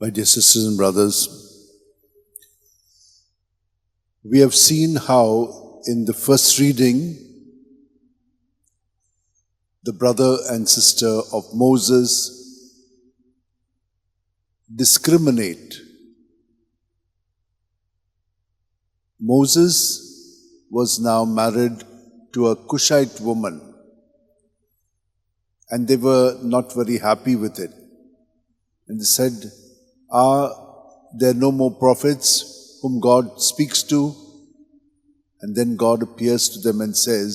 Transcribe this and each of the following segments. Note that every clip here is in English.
My dear sisters and brothers, we have seen how in the first reading, the brother and sister of Moses discriminate. Moses was now married to a Cushite woman, and they were not very happy with it. And they said, "Are there no more prophets whom God speaks to?" And then God appears to them and says,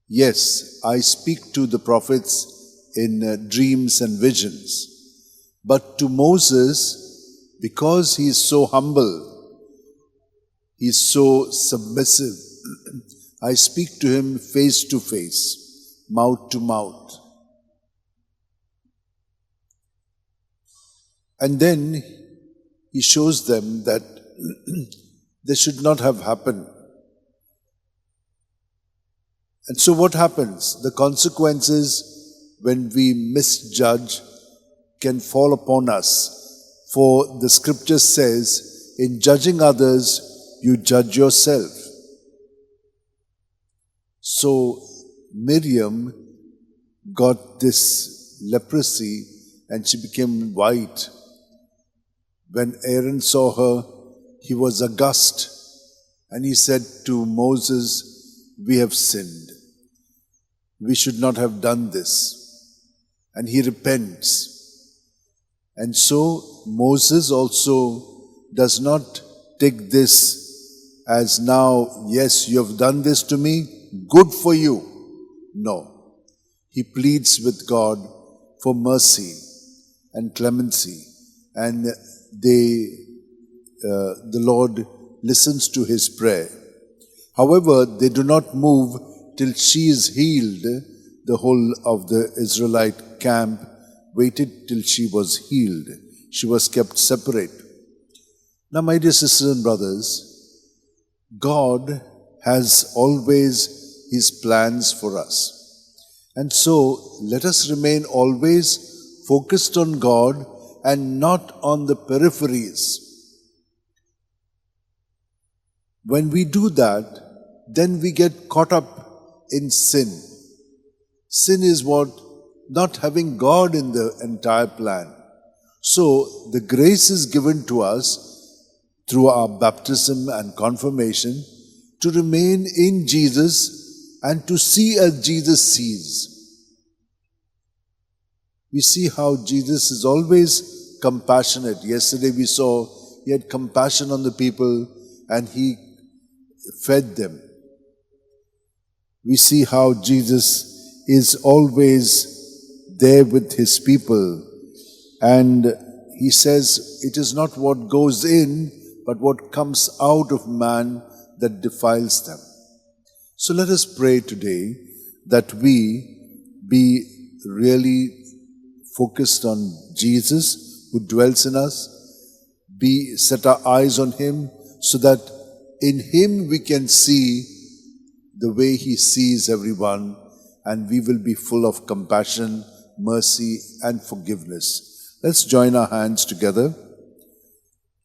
"Yes, I speak to the prophets in dreams and visions. But to Moses, because he is so humble, he is so submissive, I speak to him face to face, mouth to mouth." And then he shows them that this should not have happened. And so what happens? The consequences when we misjudge can fall upon us. For the scripture says, in judging others, you judge yourself. So Miriam got this leprosy and she became white. When Aaron saw her, he was aghast and he said to Moses, "We have sinned. We should not have done this." And he repents. And so Moses also does not take this as now, "Yes, you have done this to me, good for you." No. He pleads with God for mercy and clemency, and the Lord listens to his prayer. However, they do not move till she is healed. The whole of the Israelite camp waited till she was healed. She was kept separate. Now, my dear sisters and brothers, God has always his plans for us. And so, let us remain always focused on God and not on the peripheries. When we do that, then we get caught up in sin. Sin is what? Not having God in the entire plan. So, the grace is given to us through our baptism and confirmation to remain in Jesus and to see as Jesus sees. We see how Jesus is always compassionate. Yesterday we saw he had compassion on the people and he fed them. We see how Jesus is always there with his people. And he says, it is not what goes in, but what comes out of man that defiles them. So let us pray today that we be really focused on Jesus who dwells in us, set our eyes on him so that in him we can see the way he sees everyone, and we will be full of compassion, mercy, and forgiveness. Let's join our hands together,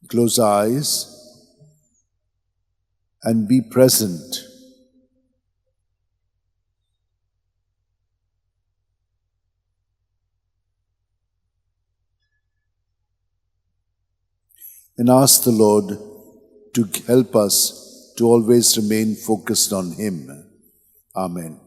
close our eyes, and be present. And ask the Lord to help us to always remain focused on him. Amen.